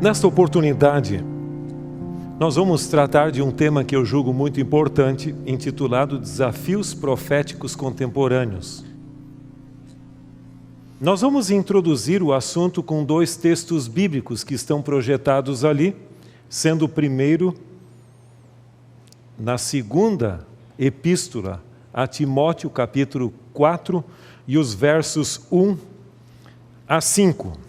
Nesta oportunidade, nós vamos tratar de um tema que eu julgo muito importante, intitulado Desafios Proféticos Contemporâneos. Nós vamos introduzir o assunto com 2 textos bíblicos que estão projetados ali, sendo o primeiro na 2ª epístola a Timóteo, capítulo 4, e os versos 1 a 5.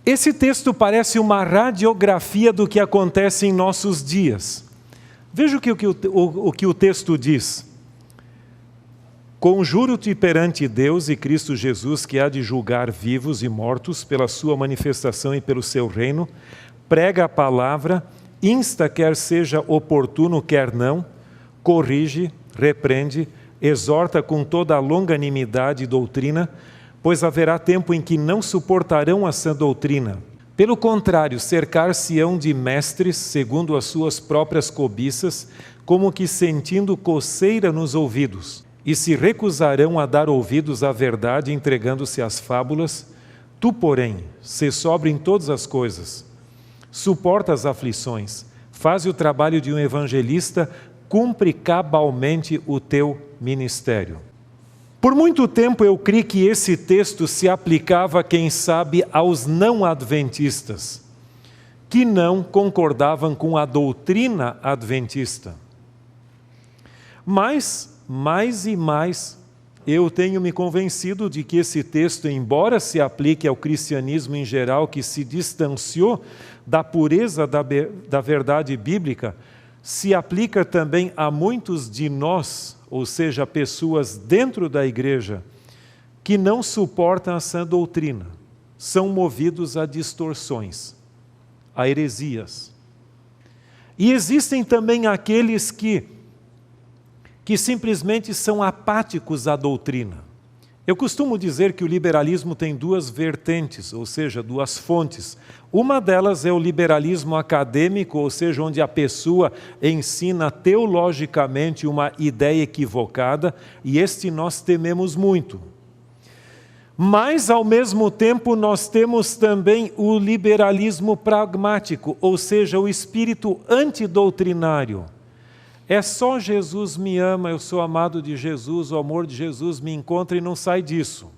Esse texto parece uma radiografia do que acontece em nossos dias. Veja o que o texto diz. Conjuro-te perante Deus e Cristo Jesus, que há de julgar vivos e mortos pela sua manifestação e pelo seu reino, prega a palavra, insta quer seja oportuno, quer não, corrige, repreende, exorta com toda a longanimidade e doutrina, pois haverá tempo em que não suportarão a sã doutrina. Pelo contrário, cercar-se-ão de mestres, segundo as suas próprias cobiças, como que sentindo coceira nos ouvidos, e se recusarão a dar ouvidos à verdade, entregando-se às fábulas. Tu, porém, sê sóbrio em todas as coisas, suporta as aflições, faze o trabalho de um evangelista, cumpre cabalmente o teu ministério. Por muito tempo eu criei que esse texto se aplicava, quem sabe, aos não-adventistas, que não concordavam com a doutrina adventista. Mas, mais e mais, eu tenho me convencido de que esse texto, embora se aplique ao cristianismo em geral, que se distanciou da pureza da verdade bíblica, se aplica também a muitos de nós, ou seja, pessoas dentro da igreja, que não suportam a sã doutrina, são movidos a distorções, a heresias. E existem também aqueles que simplesmente são apáticos à doutrina. Eu costumo dizer que o liberalismo tem 2 vertentes, ou seja, 2 fontes. Uma delas é o liberalismo acadêmico, ou seja, onde a pessoa ensina teologicamente uma ideia equivocada, e este nós tememos muito. Mas, ao mesmo tempo, nós temos também o liberalismo pragmático, ou seja, o espírito antidoutrinário. É só Jesus me ama, eu sou amado de Jesus, o amor de Jesus me encontra e não sai disso.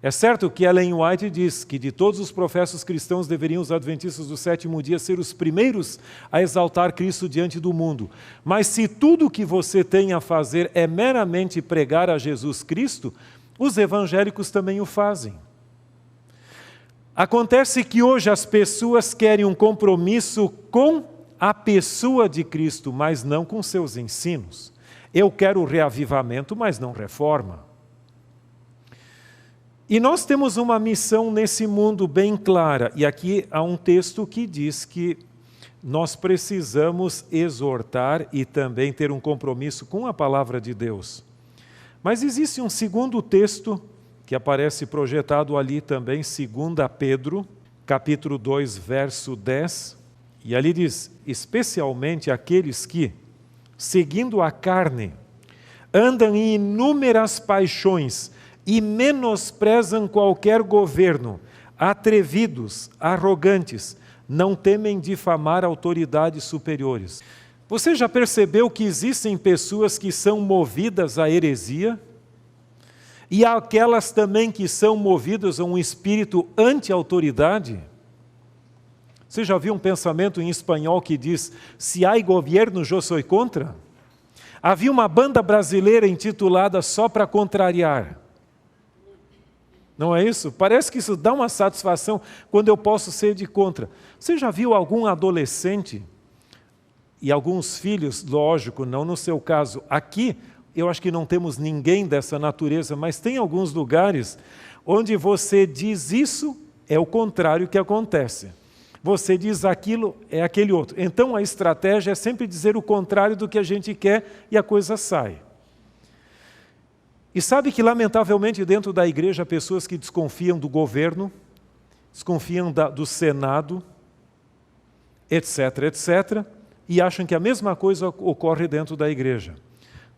É certo que Ellen White diz que de todos os professos cristãos deveriam os adventistas do 7º dia ser os primeiros a exaltar Cristo diante do mundo. Mas se tudo o que você tem a fazer é meramente pregar a Jesus Cristo, os evangélicos também o fazem. Acontece que hoje as pessoas querem um compromisso com a pessoa de Cristo, mas não com seus ensinos. Eu quero reavivamento, mas não reforma. E nós temos uma missão nesse mundo bem clara, e aqui há um texto que diz que nós precisamos exortar e também ter um compromisso com a palavra de Deus. Mas existe um segundo texto que aparece projetado ali também, 2 Pedro, capítulo 2, verso 10, e ali diz, especialmente aqueles que, seguindo a carne, andam em inúmeras paixões e menosprezam qualquer governo, atrevidos, arrogantes, não temem difamar autoridades superiores. Você já percebeu que existem pessoas que são movidas à heresia? E há aquelas também que são movidas a um espírito anti-autoridade? Você já viu um pensamento em espanhol que diz, se há governo, eu sou contra? Havia uma banda brasileira intitulada Só para Contrariar. Não é isso? Parece que isso dá uma satisfação quando eu posso ser de contra. Você já viu algum adolescente e alguns filhos, lógico, não no seu caso, aqui eu acho que não temos ninguém dessa natureza, mas tem alguns lugares onde você diz isso, é o contrário que acontece. você diz aquilo, é aquele outro. Então a estratégia é sempre dizer o contrário do que a gente quer e a coisa sai. E sabe que, lamentavelmente, dentro da igreja há pessoas que desconfiam do governo, desconfiam do Senado, etc., etc., e acham que a mesma coisa ocorre dentro da igreja.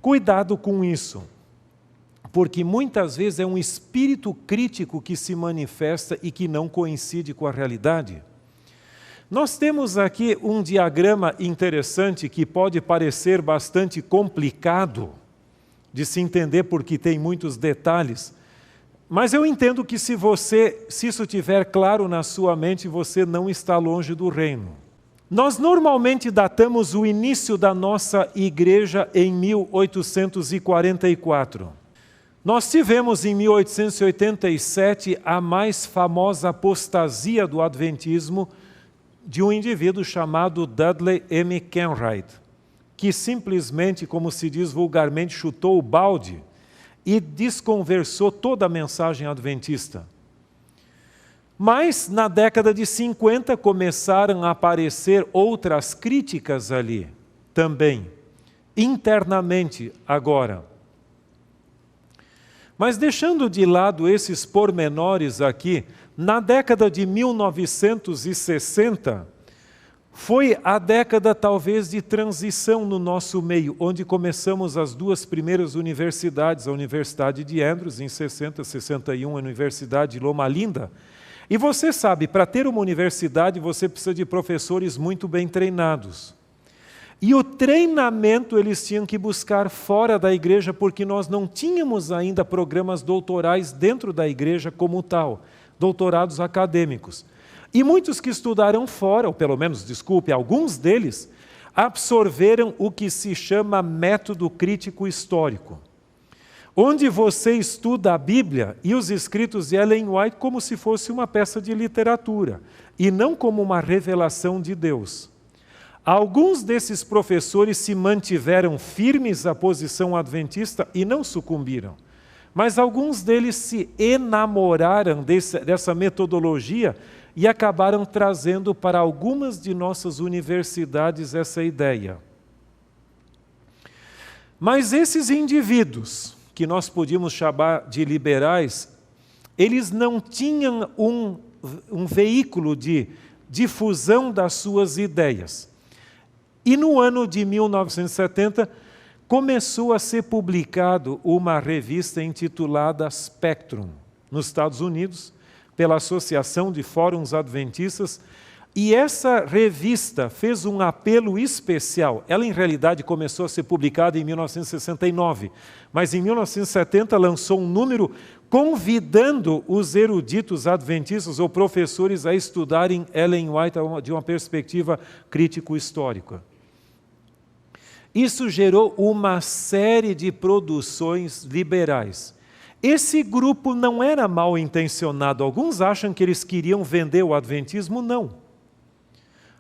Cuidado com isso, porque muitas vezes é um espírito crítico que se manifesta e que não coincide com a realidade. Nós temos aqui um diagrama interessante que pode parecer bastante complicado de se entender porque tem muitos detalhes, mas eu entendo que se isso estiver claro na sua mente, você não está longe do reino. Nós normalmente datamos o início da nossa igreja em 1844. Nós tivemos em 1887 a mais famosa apostasia do adventismo de um indivíduo chamado Dudley M. Kenwright, que simplesmente, como se diz vulgarmente, chutou o balde e desconversou toda a mensagem adventista. Mas, na década de 50, começaram a aparecer outras críticas ali, também, internamente agora. Mas deixando de lado esses pormenores aqui, na década de 1960, foi a década talvez de transição no nosso meio, onde começamos as duas primeiras universidades, a Universidade de Andrews, em 60, 61, a Universidade de Loma Linda. E você sabe, para ter uma universidade, você precisa de professores muito bem treinados. E o treinamento eles tinham que buscar fora da igreja, porque nós não tínhamos ainda programas doutorais dentro da igreja como tal, doutorados acadêmicos. E muitos que estudaram fora, ou pelo menos, alguns deles, absorveram o que se chama método crítico histórico, onde você estuda a Bíblia e os escritos de Ellen White como se fosse uma peça de literatura, e não como uma revelação de Deus. Alguns desses professores se mantiveram firmes à posição adventista e não sucumbiram, mas alguns deles se enamoraram dessa metodologia e acabaram trazendo para algumas de nossas universidades essa ideia. Mas esses indivíduos, que nós podíamos chamar de liberais, eles não tinham um veículo de difusão das suas ideias. E no ano de 1970, começou a ser publicado uma revista intitulada Spectrum, nos Estados Unidos, pela Associação de Fóruns Adventistas, e essa revista fez um apelo especial. Ela, em realidade, começou a ser publicada em 1969, mas em 1970 lançou um número convidando os eruditos adventistas ou professores a estudarem Ellen White de uma perspectiva crítico-histórica. Isso gerou uma série de produções liberais. Esse grupo não era mal intencionado. Alguns acham que eles queriam vender o adventismo, não.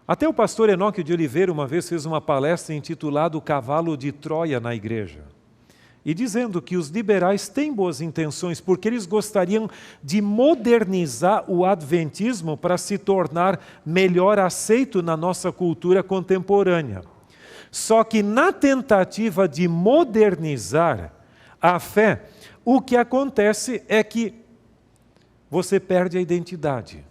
Até o pastor Enoque de Oliveira uma vez fez uma palestra intitulada O Cavalo de Troia na Igreja, e dizendo que os liberais têm boas intenções, porque eles gostariam de modernizar o adventismo para se tornar melhor aceito na nossa cultura contemporânea. Só que na tentativa de modernizar a fé, o que acontece é que você perde a identidade.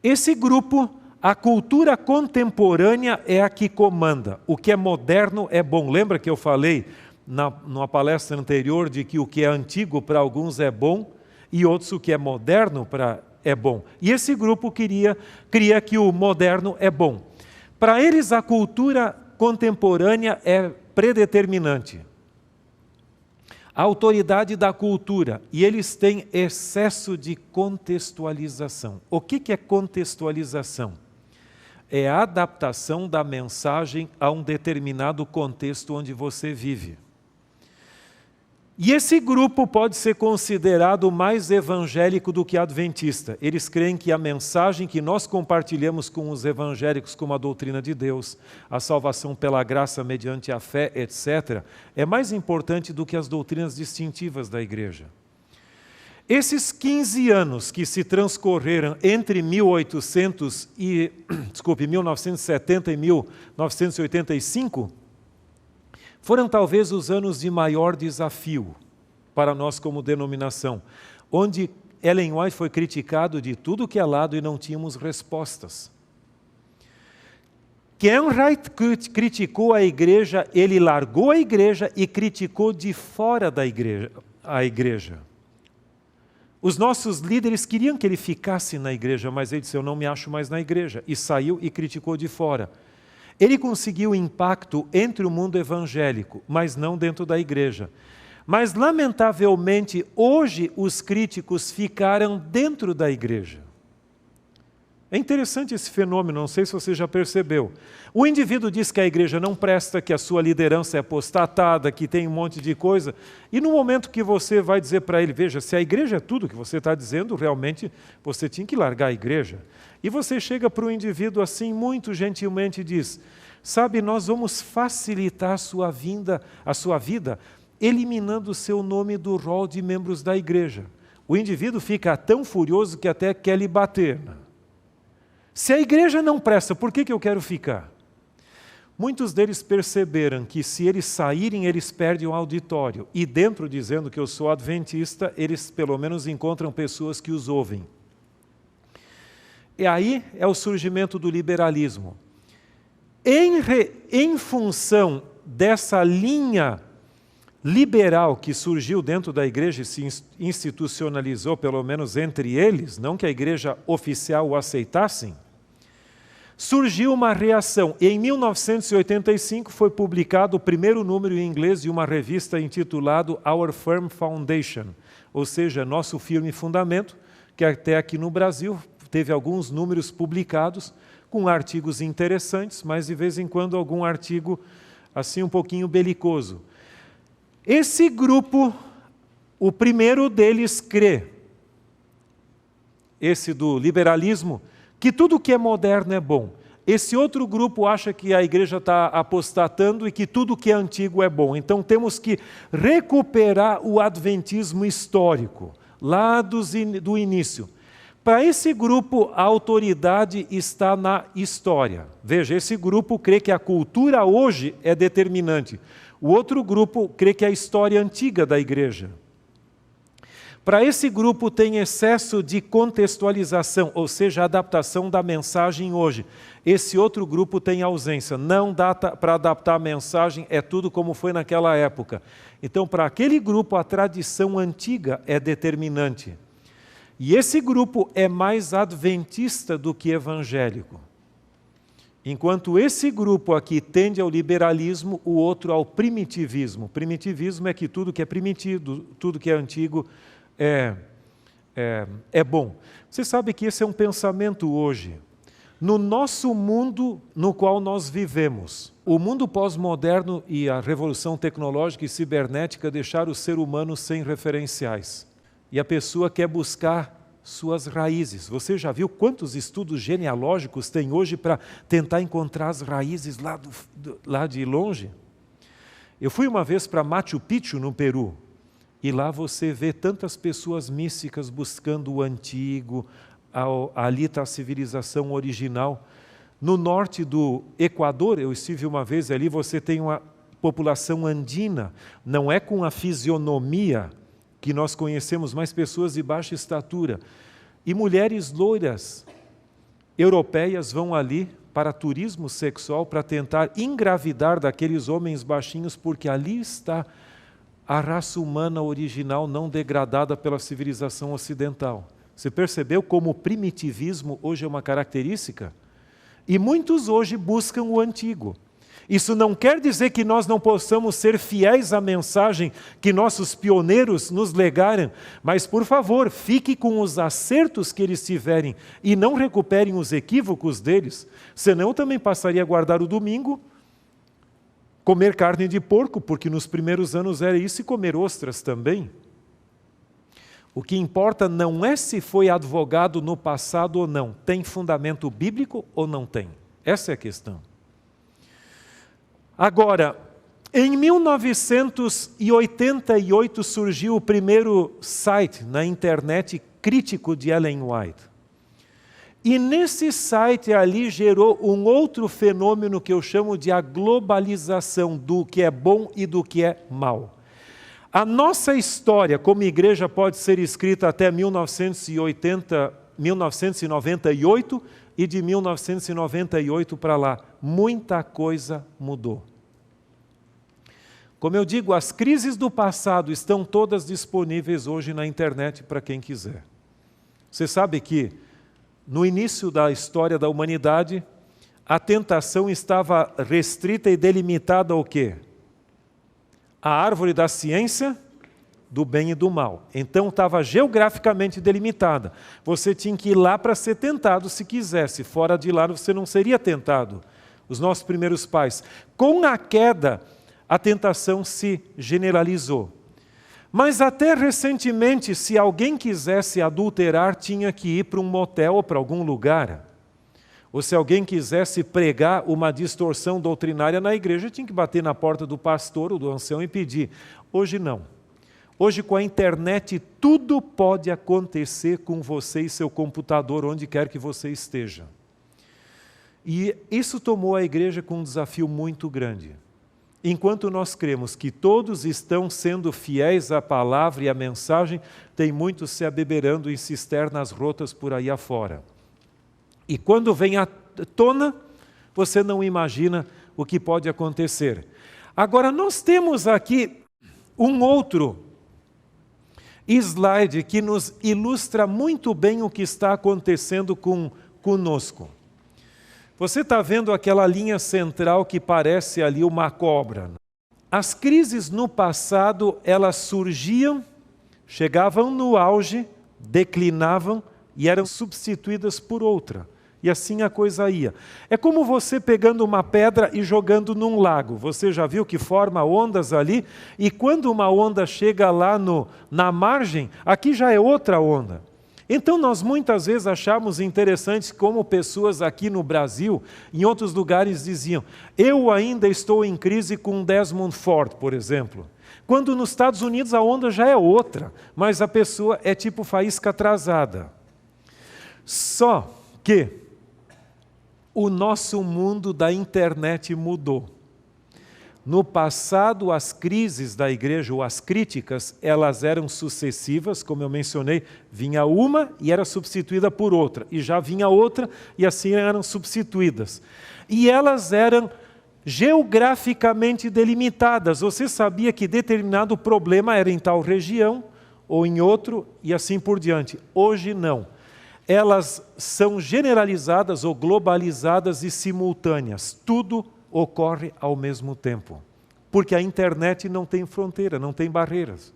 Esse grupo, a cultura contemporânea é a que comanda. O que é moderno é bom. Lembra que eu falei numa palestra anterior de que o que é antigo para alguns é bom e outros o que é moderno é bom. E esse grupo cria que o moderno é bom. Para eles, a cultura contemporânea é predeterminante. A autoridade da cultura, e eles têm excesso de contextualização. O que é contextualização? É a adaptação da mensagem a um determinado contexto onde você vive. E esse grupo pode ser considerado mais evangélico do que adventista. Eles creem que a mensagem que nós compartilhamos com os evangélicos, como a doutrina de Deus, a salvação pela graça mediante a fé, etc., é mais importante do que as doutrinas distintivas da igreja. Esses 15 anos que se transcorreram entre 1970 e 1985, foram talvez os anos de maior desafio para nós como denominação, onde Ellen White foi criticado de tudo que é lado e não tínhamos respostas. Kenwright criticou a igreja, ele largou a igreja e criticou de fora da igreja, a igreja. Os nossos líderes queriam que ele ficasse na igreja, mas ele disse, eu não me acho mais na igreja, e saiu e criticou de fora. Ele conseguiu impacto entre o mundo evangélico, mas não dentro da igreja. Mas, lamentavelmente, hoje os críticos ficaram dentro da igreja. É interessante esse fenômeno, não sei se você já percebeu. O indivíduo diz que a igreja não presta, que a sua liderança é apostatada, que tem um monte de coisa, e no momento que você vai dizer para ele, veja, se a igreja é tudo que você está dizendo, realmente você tinha que largar a igreja. E você chega para o indivíduo assim, muito gentilmente diz, sabe, nós vamos facilitar a sua vida, eliminando o seu nome do rol de membros da igreja. O indivíduo fica tão furioso que até quer lhe bater. Se a igreja não presta, por que eu quero ficar? Muitos deles perceberam que se eles saírem, eles perdem o auditório. E dentro, dizendo que eu sou adventista, eles pelo menos encontram pessoas que os ouvem. E aí é o surgimento do liberalismo. Em função dessa linha liberal que surgiu dentro da igreja e se institucionalizou, pelo menos entre eles, não que a igreja oficial o aceitasse, surgiu uma reação. E em 1985 foi publicado o primeiro número em inglês de uma revista intitulado Our Firm Foundation, ou seja, Nosso Firme Fundamento, que até aqui no Brasil teve alguns números publicados com artigos interessantes, mas de vez em quando algum artigo assim um pouquinho belicoso. Esse grupo, o primeiro deles crê, esse do liberalismo, que tudo que é moderno é bom. Esse outro grupo acha que a igreja está apostatando e que tudo que é antigo é bom. Então temos que recuperar o adventismo histórico, lá do início. Para esse grupo, a autoridade está na história. Veja, esse grupo crê que a cultura hoje é determinante. O outro grupo crê que é a história antiga da igreja. Para esse grupo tem excesso de contextualização, ou seja, a adaptação da mensagem hoje. Esse outro grupo tem ausência. Não dá para adaptar a mensagem, é tudo como foi naquela época. Então, para aquele grupo, a tradição antiga é determinante. E esse grupo é mais adventista do que evangélico. Enquanto esse grupo aqui tende ao liberalismo, o outro ao primitivismo. Primitivismo é que tudo que é primitivo, tudo que é antigo é bom. Você sabe que esse é um pensamento hoje. No nosso mundo no qual nós vivemos, o mundo pós-moderno e a revolução tecnológica e cibernética deixaram o ser humano sem referenciais. E a pessoa quer buscar suas raízes. Você já viu quantos estudos genealógicos tem hoje para tentar encontrar as raízes lá de longe? Eu fui uma vez para Machu Picchu, no Peru, e lá você vê tantas pessoas místicas buscando o antigo, ali está a civilização original. No norte do Equador, eu estive uma vez ali, você tem uma população andina, não é com a fisionomia que nós conhecemos, mais pessoas de baixa estatura. E mulheres loiras europeias vão ali para turismo sexual, para tentar engravidar daqueles homens baixinhos, porque ali está a raça humana original não degradada pela civilização ocidental. Você percebeu como o primitivismo hoje é uma característica? E muitos hoje buscam o antigo. Isso não quer dizer que nós não possamos ser fiéis à mensagem que nossos pioneiros nos legaram, mas, por favor, fique com os acertos que eles tiverem e não recuperem os equívocos deles, senão eu também passaria a guardar o domingo, comer carne de porco, porque nos primeiros anos era isso, e comer ostras também. O que importa não é se foi advogado no passado ou não, tem fundamento bíblico ou não tem. Essa é a questão. Agora, Em 1988 surgiu o primeiro site na internet crítico de Ellen White. E nesse site ali gerou um outro fenômeno que eu chamo de a globalização do que é bom e do que é mal. A nossa história como igreja pode ser escrita até 1998 e de 1998 para lá. Muita coisa mudou. Como eu digo, as crises do passado estão todas disponíveis hoje na internet para quem quiser. Você sabe que no início da história da humanidade, a tentação estava restrita e delimitada ao quê? A árvore da ciência, do bem e do mal. Então estava geograficamente delimitada. Você tinha que ir lá para ser tentado se quisesse. Fora de lá você não seria tentado. Os nossos primeiros pais. Com a queda, a tentação se generalizou. Mas até recentemente, se alguém quisesse adulterar, tinha que ir para um motel ou para algum lugar. Ou se alguém quisesse pregar uma distorção doutrinária na igreja, tinha que bater na porta do pastor ou do ancião e pedir. Hoje não. Hoje com a internet tudo pode acontecer com você e seu computador, onde quer que você esteja. E isso tomou a igreja com um desafio muito grande. Enquanto nós cremos que todos estão sendo fiéis à palavra e à mensagem, tem muitos se abeberando em cisternas rotas por aí afora. E quando vem à tona, você não imagina o que pode acontecer. Agora, nós temos aqui um outro slide que nos ilustra muito bem o que está acontecendo conosco. Você está vendo aquela linha central que parece ali uma cobra. As crises no passado, elas surgiam, chegavam no auge, declinavam e eram substituídas por outra. E assim a coisa ia. É como você pegando uma pedra e jogando num lago. Você já viu que forma ondas ali? E quando uma onda chega lá na margem, aqui já é outra onda. Então nós muitas vezes achamos interessante como pessoas aqui no Brasil, em outros lugares diziam, eu ainda estou em crise com Desmond Ford, por exemplo. Quando nos Estados Unidos a onda já é outra, mas a pessoa é tipo faísca atrasada. Só que o nosso mundo da internet mudou. No passado, as crises da igreja, ou as críticas, elas eram sucessivas, como eu mencionei, vinha uma e era substituída por outra, e já vinha outra e assim eram substituídas. E elas eram geograficamente delimitadas. Você sabia que determinado problema era em tal região ou em outro e assim por diante. Hoje não. Elas são generalizadas ou globalizadas e simultâneas. Tudo ocorre ao mesmo tempo. Porque a internet não tem fronteira, não tem barreiras.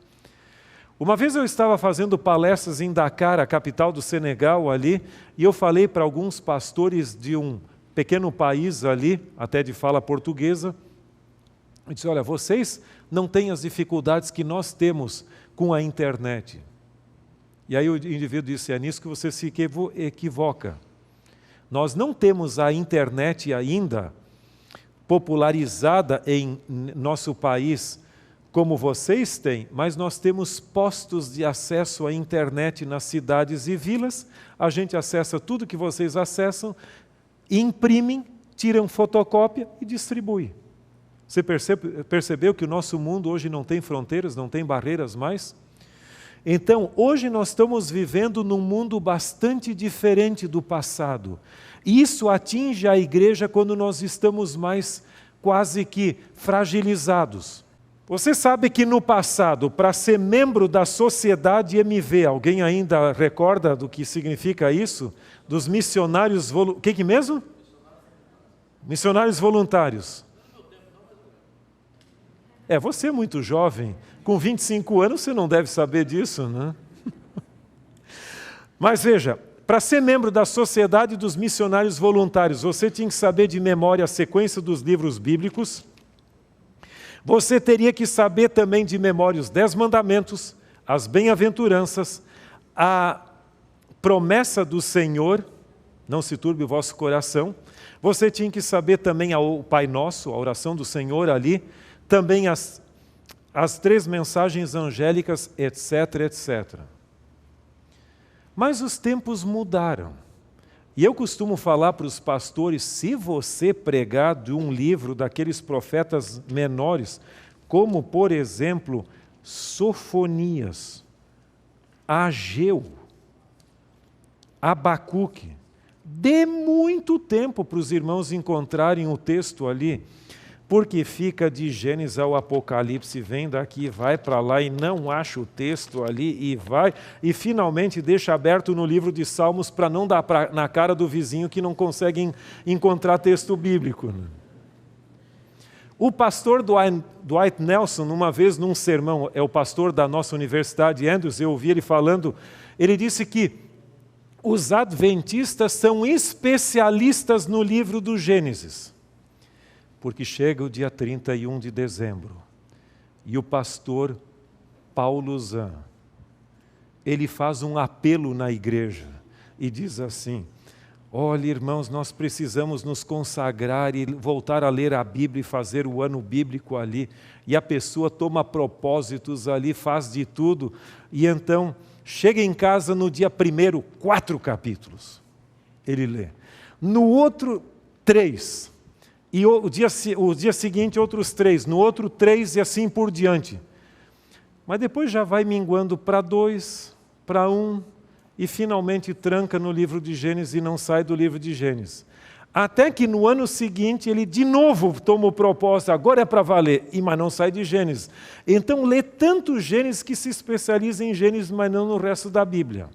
Uma vez eu estava fazendo palestras em Dakar, a capital do Senegal ali, e eu falei para alguns pastores de um pequeno país ali, até de fala portuguesa, eu disse, olha, vocês não têm as dificuldades que nós temos com a internet. E aí o indivíduo disse, é nisso que você se equivoca. Nós não temos a internet ainda popularizada em nosso país como vocês têm, mas nós temos postos de acesso à internet nas cidades e vilas, a gente acessa tudo que vocês acessam, imprimem, tiram fotocópia e distribui. Você percebeu que o nosso mundo hoje não tem fronteiras, não tem barreiras mais? Então, hoje nós estamos vivendo num mundo bastante diferente do passado. Isso atinge a igreja quando nós estamos mais quase que fragilizados. Você sabe que no passado, para ser membro da sociedade MV, alguém ainda recorda do que significa isso? Dos missionários voluntários. O que mesmo? Missionários voluntários. Você é muito jovem. Com 25 anos você não deve saber disso, né? Mas veja, para ser membro da Sociedade dos Missionários Voluntários, você tinha que saber de memória a sequência dos livros bíblicos. Você teria que saber também de memória os 10 mandamentos, as bem-aventuranças, a promessa do Senhor, não se turbe o vosso coração. Você tinha que saber também o Pai Nosso, a oração do Senhor ali, também as 3 mensagens angélicas, etc, etc. Mas os tempos mudaram. E eu costumo falar para os pastores, se você pregar de um livro daqueles profetas menores, como, por exemplo, Sofonias, Ageu, Abacuque, dê muito tempo para os irmãos encontrarem o texto ali, porque fica de Gênesis ao Apocalipse, vem daqui, vai para lá e não acha o texto ali e vai, e finalmente deixa aberto no livro de Salmos para não dar na cara do vizinho que não consegue encontrar texto bíblico. O pastor Dwight Nelson, uma vez num sermão, é o pastor da nossa universidade, Andrews, eu ouvi ele falando, ele disse que os adventistas são especialistas no livro do Gênesis. Porque chega o dia 31 de dezembro e o pastor Paulo Zan, ele faz um apelo na igreja e diz assim, olha irmãos, nós precisamos nos consagrar e voltar a ler a Bíblia e fazer o ano bíblico ali. E a pessoa toma propósitos ali, faz de tudo e então chega em casa no dia 1º, 4 capítulos, ele lê. No outro, 3. E o dia seguinte, outros 3. No outro, 3 e assim por diante. Mas depois já vai minguando para 2, para 1, e finalmente tranca no livro de Gênesis e não sai do livro de Gênesis. Até que no ano seguinte ele de novo toma o propósito, agora é para valer, mas não sai de Gênesis. Então lê tanto Gênesis que se especializa em Gênesis, mas não no resto da Bíblia.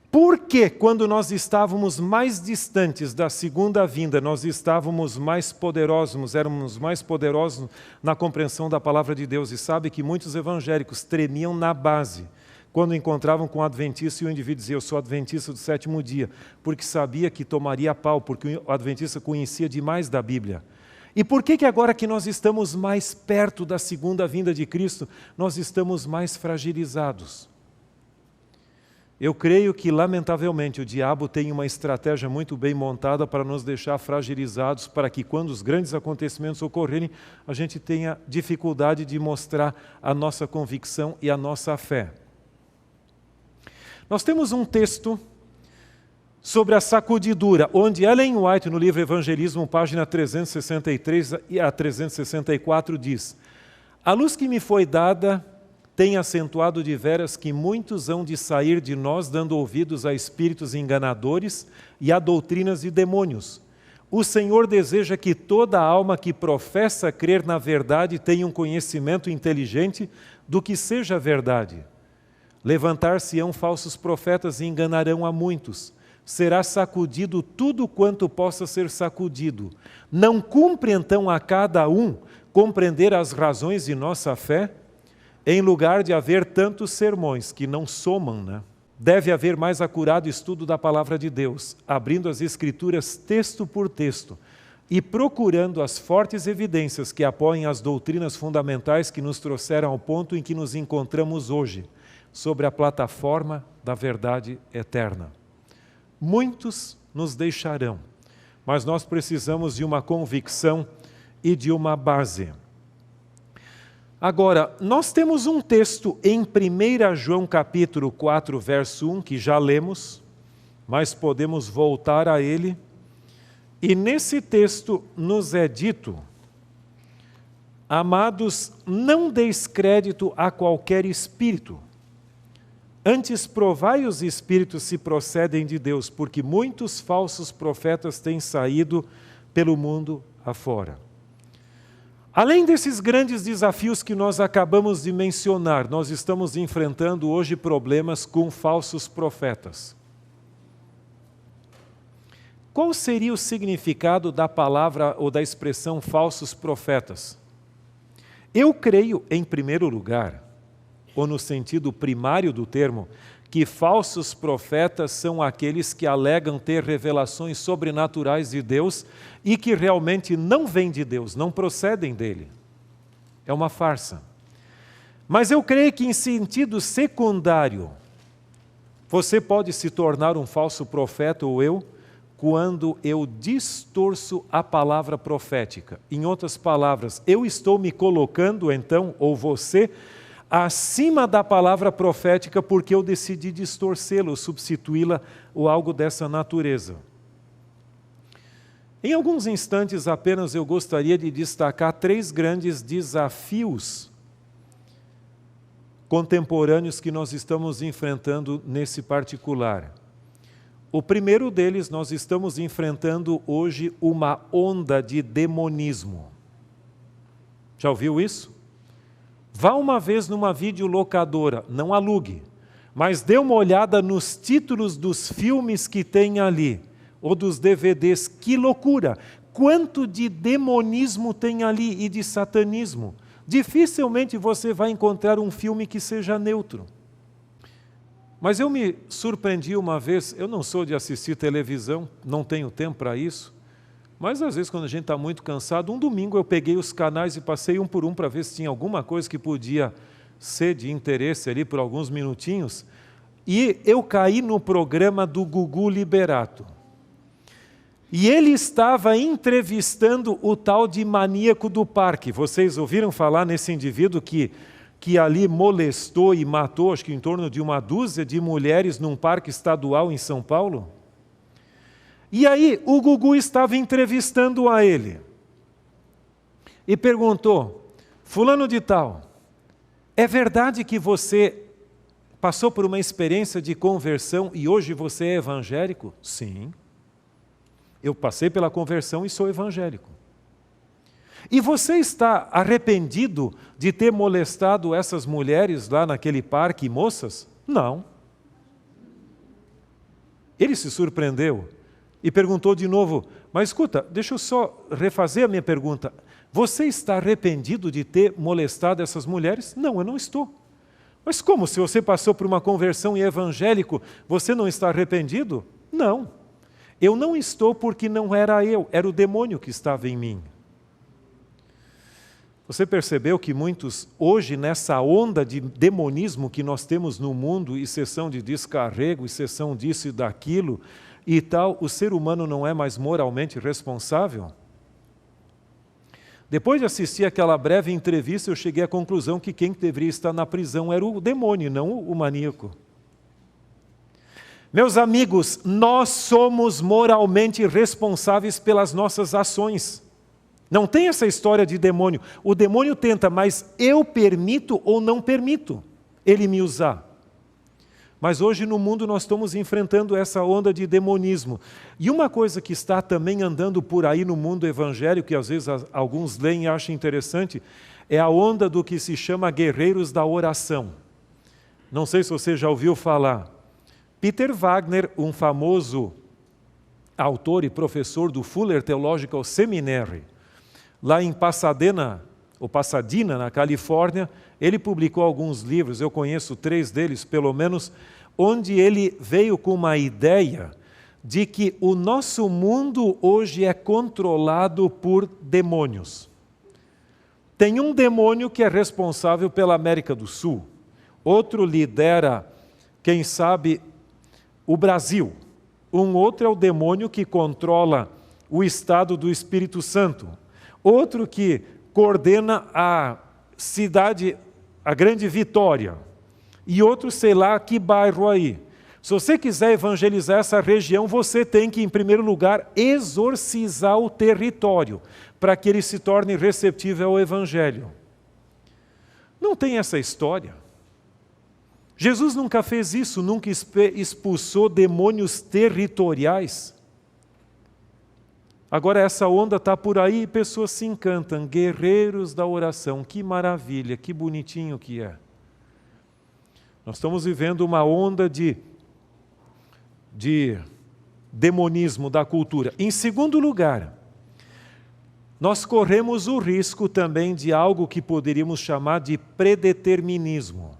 Porque quando nós estávamos mais distantes da segunda vinda, nós estávamos mais poderosos, éramos mais poderosos na compreensão da palavra de Deus. E sabe que muitos evangélicos tremiam na base, quando encontravam com o adventista e o indivíduo dizia, eu sou adventista do 7º dia, porque sabia que tomaria pau, porque o adventista conhecia demais da Bíblia. E por que agora que nós estamos mais perto da segunda vinda de Cristo, nós estamos mais fragilizados? Eu creio que, lamentavelmente, o diabo tem uma estratégia muito bem montada para nos deixar fragilizados, para que quando os grandes acontecimentos ocorrerem, a gente tenha dificuldade de mostrar a nossa convicção e a nossa fé. Nós temos um texto sobre a sacudidura, onde Ellen White, no livro Evangelismo, página 363 e a 364, diz: a luz que me foi dada tem acentuado de veras que muitos hão de sair de nós dando ouvidos a espíritos enganadores e a doutrinas de demônios. O Senhor deseja que toda alma que professa crer na verdade tenha um conhecimento inteligente do que seja verdade. Levantar-se-ão falsos profetas e enganarão a muitos. Será sacudido tudo quanto possa ser sacudido. Não cumpre então a cada um compreender as razões de nossa fé? Em lugar de haver tantos sermões que não somam, né? Deve haver mais acurado estudo da palavra de Deus, abrindo as Escrituras texto por texto e procurando as fortes evidências que apoiem as doutrinas fundamentais que nos trouxeram ao ponto em que nos encontramos hoje, sobre a plataforma da verdade eterna. Muitos nos deixarão, mas nós precisamos de uma convicção e de uma base. Agora, nós temos um texto em 1 João capítulo 4, verso 1, que já lemos, mas podemos voltar a ele. E nesse texto nos é dito: amados, não deis crédito a qualquer espírito, antes provai os espíritos se procedem de Deus, porque muitos falsos profetas têm saído pelo mundo afora. Além desses grandes desafios que nós acabamos de mencionar, nós estamos enfrentando hoje problemas com falsos profetas. Qual seria o significado da palavra ou da expressão falsos profetas? Eu creio, em primeiro lugar, ou no sentido primário do termo, que falsos profetas são aqueles que alegam ter revelações sobrenaturais de Deus e que realmente não vêm de Deus, não procedem dele. É uma farsa. Mas eu creio que em sentido secundário, você pode se tornar um falso profeta ou eu, quando eu distorço a palavra profética. Em outras palavras, eu estou me colocando então, ou você, acima da palavra profética porque eu decidi distorcê-la, ou substituí-la, ou algo dessa natureza. Em alguns instantes apenas eu gostaria de destacar 3 grandes desafios contemporâneos que nós estamos enfrentando nesse particular. O primeiro deles, nós estamos enfrentando hoje uma onda de demonismo. Já ouviu isso? Vá uma vez numa videolocadora, não alugue, mas dê uma olhada nos títulos dos filmes que tem ali, ou dos DVDs. Que loucura! Quanto de demonismo tem ali e de satanismo! Dificilmente você vai encontrar um filme que seja neutro. Mas eu me surpreendi uma vez, eu não sou de assistir televisão, não tenho tempo para isso, mas às vezes quando a gente está muito cansado, um domingo eu peguei os canais e passei um por um para ver se tinha alguma coisa que podia ser de interesse ali por alguns minutinhos, e eu caí no programa do Gugu Liberato. E ele estava entrevistando o tal de maníaco do parque. Vocês ouviram falar nesse indivíduo que ali molestou e matou, acho que em torno de uma dúzia de mulheres num parque estadual em São Paulo? E aí o Gugu estava entrevistando a ele. E perguntou, fulano de tal, é verdade que você passou por uma experiência de conversão e hoje você é evangélico? Sim. Eu passei pela conversão e sou evangélico. E você está arrependido de ter molestado essas mulheres lá naquele parque, moças? Não. Ele se surpreendeu e perguntou de novo, mas escuta, deixa eu só refazer a minha pergunta. Você está arrependido de ter molestado essas mulheres? Não, eu não estou. Mas como, se você passou por uma conversão e é evangélico, você não está arrependido? Não. Eu não estou porque não era eu, era o demônio que estava em mim. Você percebeu que muitos, hoje, nessa onda de demonismo que nós temos no mundo, e sessão de descarrego, e sessão disso e daquilo, e tal, o ser humano não é mais moralmente responsável? Depois de assistir aquela breve entrevista, eu cheguei à conclusão que quem deveria estar na prisão era o demônio, não o maníaco. Meus amigos, nós somos moralmente responsáveis pelas nossas ações. Não tem essa história de demônio. O demônio tenta, mas eu permito ou não permito ele me usar. Mas hoje no mundo nós estamos enfrentando essa onda de demonismo. E uma coisa que está também andando por aí no mundo evangélico, que às vezes alguns leem e acham interessante, é a onda do que se chama guerreiros da oração. Não sei se você já ouviu falar. Peter Wagner, um famoso autor e professor do Fuller Theological Seminary, lá em Pasadena, na Califórnia, ele publicou alguns livros, eu conheço 3 deles pelo menos, onde ele veio com uma ideia de que o nosso mundo hoje é controlado por demônios. Tem um demônio que é responsável pela América do Sul, outro lidera, quem sabe, o Brasil. Um outro é o demônio que controla o estado do Espírito Santo. Outro que coordena a cidade, a Grande Vitória. E outro, sei lá, que bairro aí. Se você quiser evangelizar essa região, você tem que, em primeiro lugar, exorcizar o território, para que ele se torne receptível ao Evangelho. Não tem essa história. Jesus nunca fez isso, nunca expulsou demônios territoriais. Agora essa onda está por aí e pessoas se encantam, guerreiros da oração, que maravilha, que bonitinho que é. Nós estamos vivendo uma onda de demonismo da cultura. Em segundo lugar, nós corremos o risco também de algo que poderíamos chamar de predeterminismo.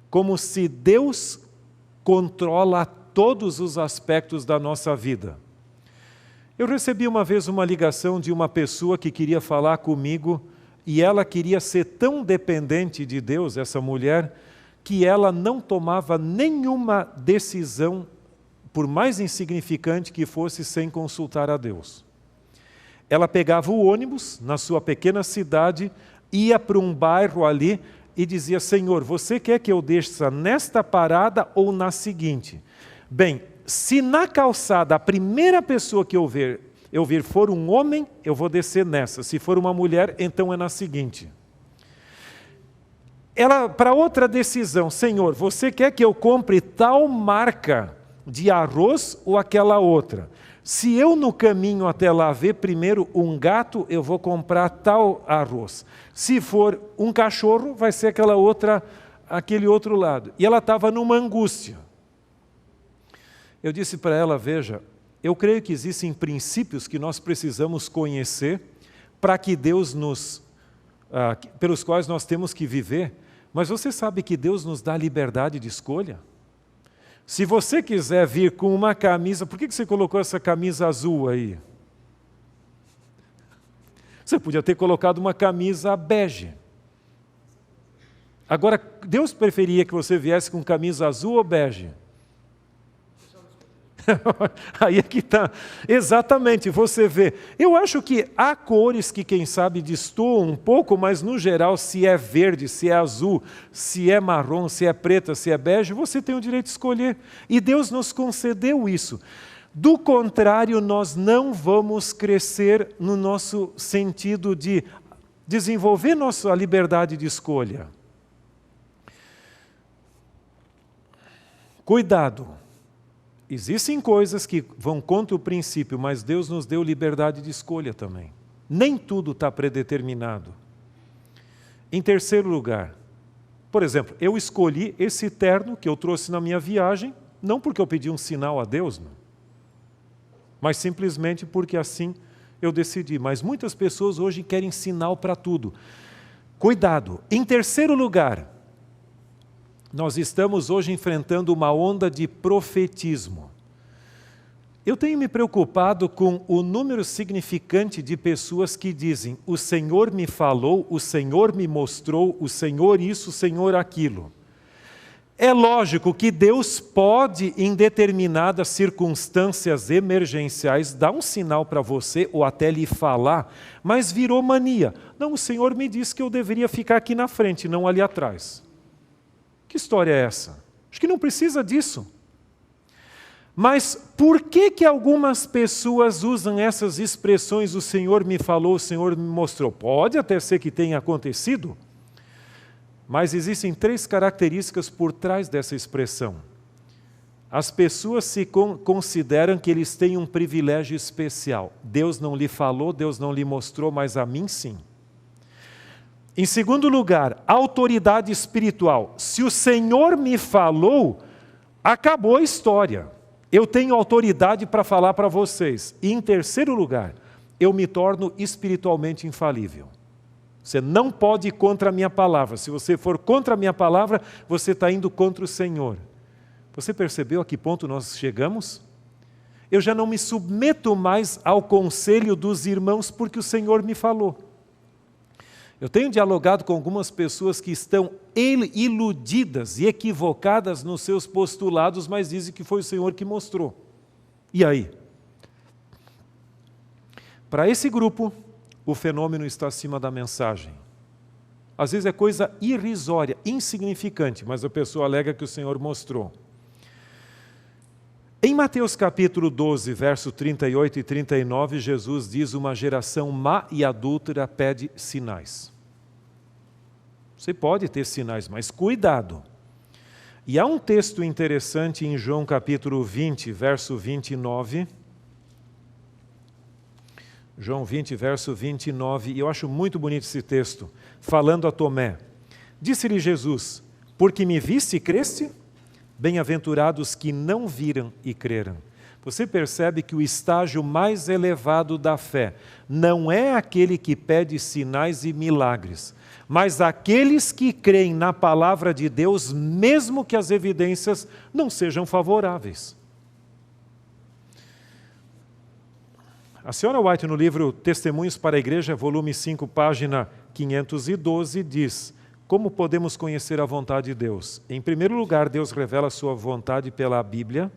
Como se Deus controla todos os aspectos da nossa vida. Eu recebi uma vez uma ligação de uma pessoa que queria falar comigo e ela queria ser tão dependente de Deus, essa mulher, que ela não tomava nenhuma decisão por mais insignificante que fosse, sem consultar a Deus. Ela pegava o ônibus na sua pequena cidade, ia para um bairro ali e dizia: Senhor, você quer que eu desça nesta parada ou na seguinte? Bem, se na calçada a primeira pessoa que eu ver for um homem, eu vou descer nessa. Se for uma mulher, então é na seguinte. Ela, para outra decisão: Senhor, você quer que eu compre tal marca de arroz ou aquela outra? Se eu no caminho até lá ver primeiro um gato, eu vou comprar tal arroz. Se for um cachorro, vai ser aquele outro lado. E ela estava numa angústia. Eu disse para ela: veja, eu creio que existem princípios que nós precisamos conhecer para que Deus pelos quais nós temos que viver, mas você sabe que Deus nos dá liberdade de escolha? Se você quiser vir com uma camisa, por que você colocou essa camisa azul aí? Você podia ter colocado uma camisa bege. Agora, Deus preferia que você viesse com camisa azul ou bege? Aí é que está. Exatamente, você vê. Eu acho que há cores que, quem sabe, destoam um pouco, mas no geral, se é verde, se é azul, se é marrom, se é preta, se é bege, você tem o direito de escolher. E Deus nos concedeu isso. Do contrário, nós não vamos crescer no nosso sentido de desenvolver nossa liberdade de escolha. Cuidado. Existem coisas que vão contra o princípio, mas Deus nos deu liberdade de escolha também. Nem tudo está predeterminado. Em terceiro lugar, por exemplo, eu escolhi esse terno que eu trouxe na minha viagem, não porque eu pedi um sinal a Deus, não, mas simplesmente porque assim eu decidi. Mas muitas pessoas hoje querem sinal para tudo. Cuidado. Em terceiro lugar, nós estamos hoje enfrentando uma onda de profetismo. Eu tenho me preocupado com o número significante de pessoas que dizem: o Senhor me falou, o Senhor me mostrou, o Senhor isso, o Senhor aquilo. É lógico que Deus pode, em determinadas circunstâncias emergenciais, dar um sinal para você ou até lhe falar, mas virou mania. Não, o Senhor me disse que eu deveria ficar aqui na frente, não ali atrás. Que história é essa? Acho que não precisa disso. Mas por que algumas pessoas usam essas expressões: o Senhor me falou, o Senhor me mostrou? Pode até ser que tenha acontecido, mas existem 3 características por trás dessa expressão. As pessoas se consideram que eles têm um privilégio especial. Deus não lhe falou, Deus não lhe mostrou, mas a mim sim. Em segundo lugar, autoridade espiritual. Se o Senhor me falou, acabou a história. Eu tenho autoridade para falar para vocês. E em terceiro lugar, eu me torno espiritualmente infalível. Você não pode ir contra a minha palavra. Se você for contra a minha palavra, você está indo contra o Senhor. Você percebeu a que ponto nós chegamos? Eu já não me submeto mais ao conselho dos irmãos porque o Senhor me falou. Eu tenho dialogado com algumas pessoas que estão iludidas e equivocadas nos seus postulados, mas dizem que foi o Senhor que mostrou. E aí? Para esse grupo, o fenômeno está acima da mensagem. Às vezes é coisa irrisória, insignificante, mas a pessoa alega que o Senhor mostrou. Em Mateus capítulo 12, verso 38 e 39, Jesus diz: uma geração má e adúltera pede sinais. Você pode ter sinais, mas cuidado. E há um texto interessante em João capítulo 20, verso 29. João 20, verso 29, e eu acho muito bonito esse texto, falando a Tomé. Disse-lhe Jesus: porque me viste e creste? Bem-aventurados que não viram e creram. Você percebe que o estágio mais elevado da fé não é aquele que pede sinais e milagres, mas aqueles que creem na palavra de Deus, mesmo que as evidências não sejam favoráveis. A senhora White, no livro Testemunhos para a Igreja, volume 5, página 512, diz: como podemos conhecer a vontade de Deus? Em primeiro lugar, Deus revela a sua vontade pela Bíblia.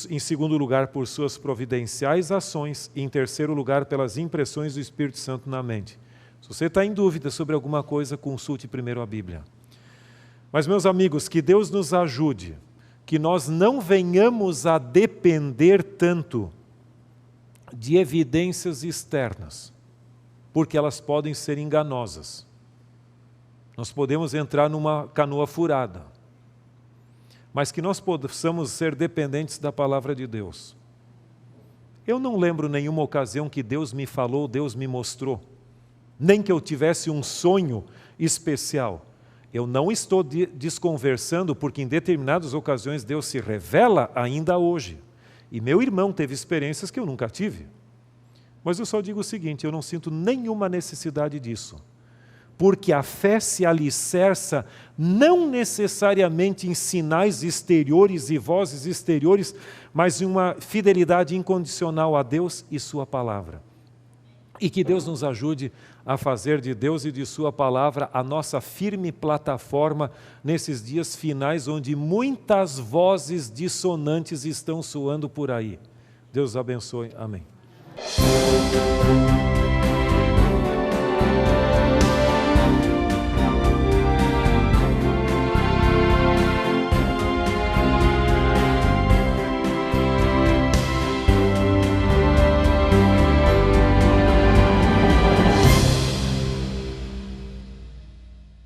em segundo lugar, por suas providenciais ações, e em terceiro lugar, pelas impressões do Espírito Santo na mente. Se você está em dúvida sobre alguma coisa, consulte primeiro a Bíblia. Mas, meus amigos, que Deus nos ajude, que nós não venhamos a depender tanto de evidências externas, porque elas podem ser enganosas. Nós podemos entrar numa canoa furada, mas que nós possamos ser dependentes da palavra de Deus. Eu não lembro nenhuma ocasião que Deus me falou, Deus me mostrou, nem que eu tivesse um sonho especial. Eu não estou desconversando, porque em determinadas ocasiões Deus se revela ainda hoje. E meu irmão teve experiências que eu nunca tive. Mas eu só digo o seguinte, eu não sinto nenhuma necessidade disso. Porque a fé se alicerça não necessariamente em sinais exteriores e vozes exteriores, mas em uma fidelidade incondicional a Deus e sua palavra. E que Deus nos ajude a fazer de Deus e de sua palavra a nossa firme plataforma nesses dias finais, onde muitas vozes dissonantes estão soando por aí. Deus abençoe. Amém.